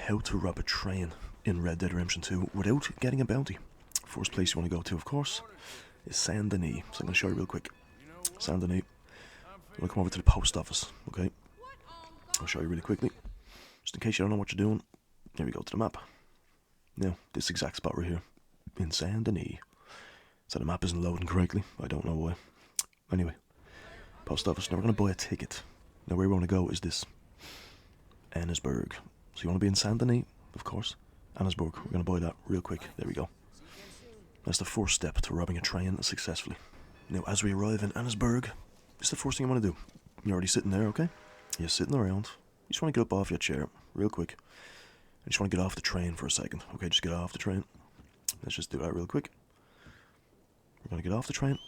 how to rob a train in Red Dead Redemption 2 without getting a bounty. First place you want to go to, of course, is Saint Denis. So I'm going to show you real quick. Saint Denis. We'll come over to the post office, okay? I'll show you really quickly. Just in case you don't know what you're doing, here we go to the map. Now, this exact spot right here, in Saint Denis. So the map isn't loading correctly, I don't know why. Anyway, post office. Now we're going to buy a ticket. Now where we want to go is this. Annesburg. So you want to be in Saint Denis, of course. Annesburg. We're going to buy that real quick. There we go. That's the first step to robbing a train successfully. Now as we arrive in Annesburg, this is the first thing you want to do. You're already sitting there, okay? You're sitting around. You just want to get up off your chair real quick. You just want to get off the train for a second. Okay, just get off the train. Let's just do that real quick. We're going to get off the train,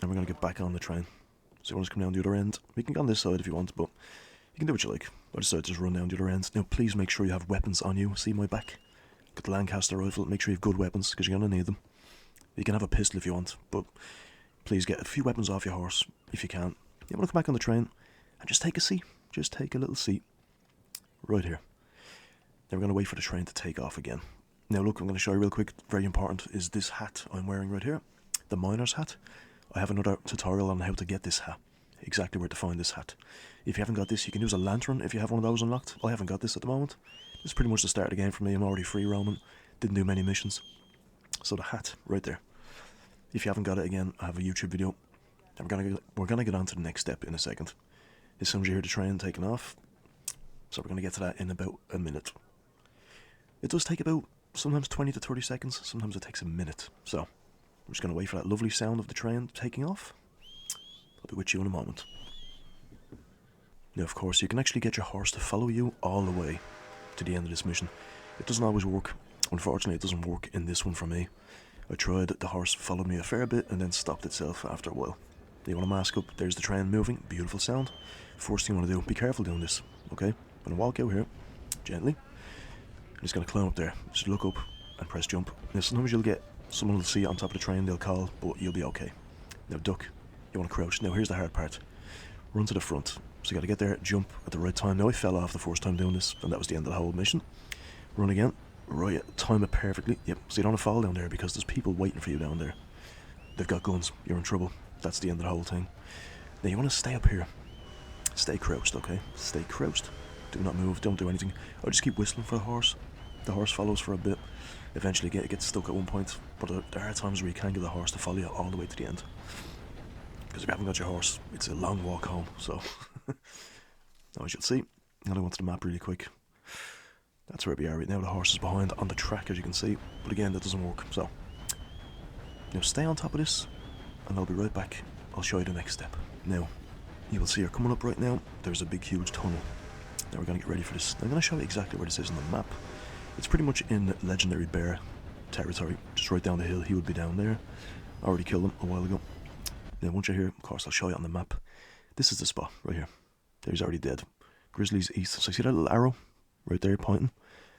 and we're going to get back on the train. So you want to come down the other end. You can go on this side if you want, but you can do what you like. I decided to just run down the other end. Now please make sure you have weapons on you. See my back? Get the Lancaster rifle. Make sure you have good weapons, because you're going to need them. You can have a pistol if you want, but please get a few weapons off your horse, if you can. You want to come back on the train, and just take a seat. Just take a little seat. Right here. Then we're going to wait for the train to take off again. Now look, I'm going to show you real quick, very important, is this hat I'm wearing right here. The miner's hat. I have another tutorial on how to get this hat. Exactly where to find this hat. If you haven't got this, you can use a lantern if you have one of those unlocked. I haven't got this at the moment. This is pretty much the start of the game for me. I'm already free roaming. Didn't do many missions. So the hat, right there. If you haven't got it again, I have a YouTube video. And we're gonna get on to the next step in a second. As soon as you hear the train taking off. So we're gonna get to that in about a minute. It does take about sometimes 20 to 30 seconds. Sometimes it takes a minute. So I'm just going to wait for that lovely sound of the train taking off. I'll be with you in a moment. Now, of course, you can actually get your horse to follow you all the way to the end of this mission. It doesn't always work. Unfortunately, it doesn't work in this one for me. I tried, the horse followed me a fair bit and then stopped itself after a while. You want to mask up, there's the train moving, beautiful sound. First thing you want to do, be careful doing this, okay? I'm going to walk out here, gently. I'm just going to climb up there, just look up and press jump. Now sometimes you'll get someone will see you on top of the train, they'll call, but you'll be okay. Now duck, you want to crouch. Now here's the hard part. Run to the front. So you got to get there, jump at the right time. Now I fell off the first time doing this, and that was the end of the whole mission. Run again. Right, time it perfectly. Yep, so you don't want to fall down there because there's people waiting for you down there. They've got guns, you're in trouble. That's the end of the whole thing. Now you want to stay up here. Stay crouched, okay? Stay crouched. Do not move, don't do anything. I'll just keep whistling for the horse. The horse follows for a bit. Eventually it gets stuck at one point, but there are times where you can get the horse to follow you all the way to the end. Because if you haven't got your horse, it's a long walk home, so. Now as you'll see, I'm going to go onto the map really quick. That's where we are right now. The horse is behind on the track, as you can see, but again, that doesn't work, so. Now stay on top of this, and I'll be right back. I'll show you the next step. Now, you will see her coming up right now. There's a big, huge tunnel. Now we're going to get ready for this. I'm going to show you exactly where this is on the map. It's pretty much in Legendary Bear territory, just right down the hill. He would be down there. I already killed him a while ago. Now once you're here, of course, I'll show you on the map. This is the spot, right here. There, he's already dead. Grizzly's east. So you see that little arrow right there pointing?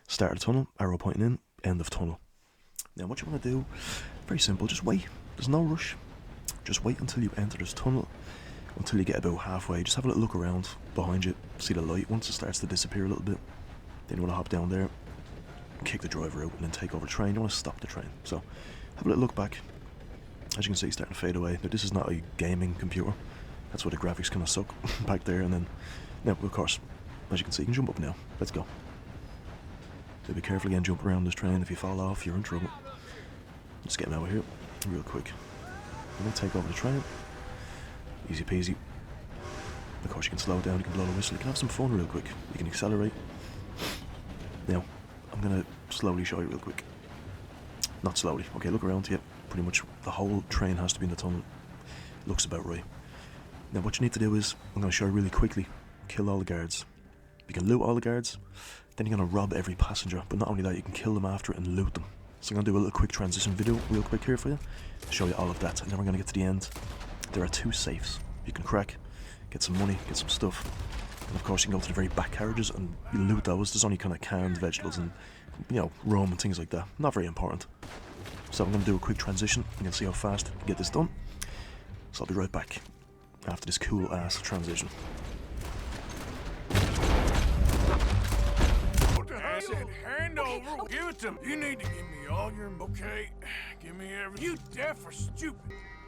Start of the tunnel, arrow pointing in, end of tunnel. Now what you want to do, very simple, just wait. There's no rush. Just wait until you enter this tunnel, until you get about halfway. Just have a little look around behind you, see the light. Once it starts to disappear a little bit, then you want to hop down there, kick the driver out, and then take over the train. You want to stop the train. So have a little look back. As you can see, it's starting to fade away. Now this is not a gaming computer. That's why the graphics kind of suck back there. And then, now of course, as you can see, you can jump up now. Let's go. So be careful again, jump around this train. If you fall off, you're in trouble. Let's get him out of here real quick. I'm going to take over the train. Easy peasy. Of course you can slow down, you can blow the whistle, you can have some fun real quick. You can accelerate. Now, I'm going to slowly show you real quick. Not slowly. Okay, look around here. Pretty much the whole train has to be in the tunnel. Looks about right. Now what you need to do is, I'm going to show you really quickly. Kill all the guards. You can loot all the guards. Then you're going to rob every passenger. But not only that, you can kill them after and loot them. So I'm going to do a little quick transition video real quick here for you. To show you all of that. And then we're going to get to the end. There are 2 safes. You can crack, get some money, get some stuff. And of course you can go to the very back carriages and you loot those. There's only kind of canned vegetables and, you know, rum and things like that. Not very important. So I'm going to do a quick transition. You can see how fast I can get this done. So I'll be right back after this cool ass transition. said hand over. Give it to me. You need to give me all your... Okay, give me every... You deaf or stupid?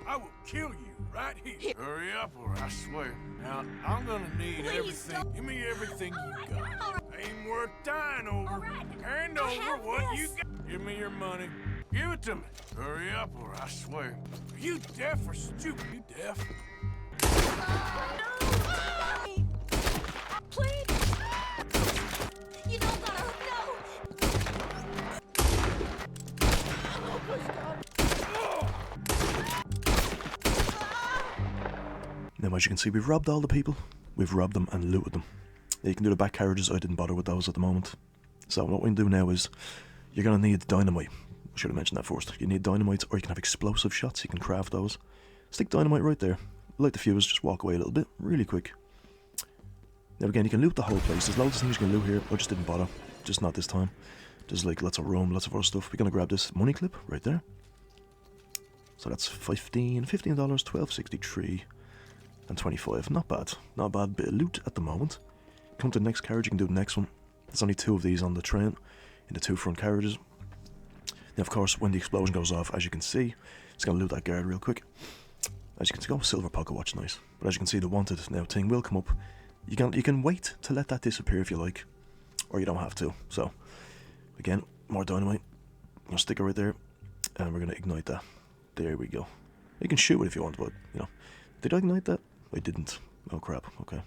I will kill you right here. Hurry up or I swear. Now, I'm gonna need everything. Don't. Give me everything you got. Right. Ain't worth dying over. Right. Hand I over have what you this. got. Give me your money. Give it to me. Hurry up or I swear. Are you deaf or stupid? You deaf? No! Please! You don't gotta hurt. Now, as you can see, we've robbed all the people. We've robbed them and looted them. You can do the back carriages. I didn't bother with those at the moment. So what we can do now is, you're going to need dynamite. I should have mentioned that first. You need dynamite, or you can have explosive shots. You can craft those. Stick dynamite right there. Light the fuse, just walk away a little bit, really quick. Now again, you can loot the whole place. There's loads of things you can loot here. I just didn't bother. Just not this time. There's like lots of room, lots of other stuff. We're going to grab this money clip right there. So that's $15, $12.63, and 25. Not bad. Not a bad bit of loot at the moment. Come to the next carriage, you can do the next one. There's only 2 of these on the train, in the 2 front carriages. Now, of course, when the explosion goes off, as you can see, it's going to loot that guard real quick. As you can see, silver pocket watch, nice. But as you can see, the wanted now thing will come up. You can wait to let that disappear if you like, or you don't have to. So, again, more dynamite. I'm going to stick it right there, and we're going to ignite that. There we go. You can shoot it if you want, but, you know. Did I ignite that? I didn't. Oh, crap. Okay.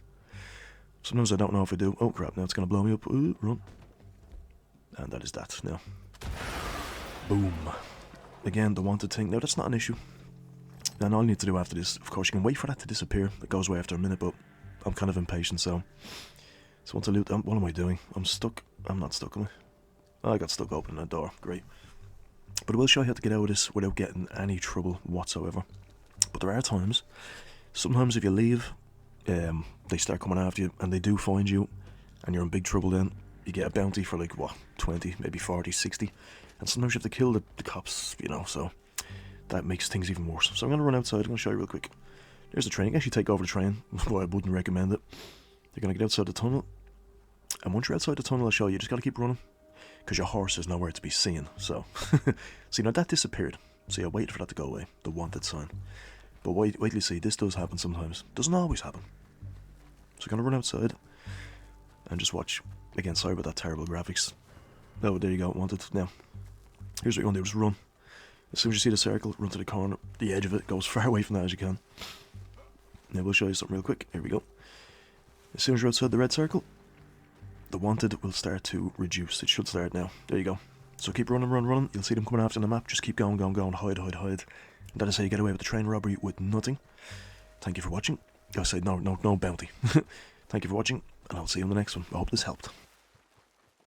Sometimes I don't know if I do. Oh, crap. Now it's going to blow me up. Ooh, run. And that is that now. Boom. Again, the wanted thing. Now, that's not an issue. And all I need to do after this, of course, you can wait for that to disappear. It goes away after a minute, but I'm kind of impatient, so once I loot, what am I doing? I'm stuck. I'm not stuck, am I? I got stuck opening that door. Great. But I will show you how to get out of this without getting any trouble whatsoever. But there are times, sometimes if you leave, they start coming after you, and they do find you, and you're in big trouble then. You get a bounty for like, what, 20, maybe 40, 60. And sometimes you have to kill the cops, you know, so that makes things even worse. So I'm going to run outside. I'm going to show you real quick. There's the train. You can actually take over the train, but I wouldn't recommend it. You're going to get outside the tunnel. And once you're outside the tunnel, I'll show you. You just got to keep running, because your horse is nowhere to be seen. So, see, now that disappeared. So I waited for that to go away, the wanted sign. But wait till you see, this does happen sometimes. Doesn't always happen. So I'm going to run outside and just watch. Again, sorry about that terrible graphics. Oh, there you go, wanted. Now, here's what you're going to do, just run. As soon as you see the circle, run to the corner, the edge of it, go as far away from that as you can. Now we'll show you something real quick. Here we go. As soon as you're outside the red circle, the wanted will start to reduce. It should start now. There you go. So keep running, running. You'll see them coming after on the map. Just keep going, hide. And that is how you get away with the train robbery with nothing. Thank you for watching. I said no bounty. Thank you for watching, and I'll see you in the next one. I hope this helped.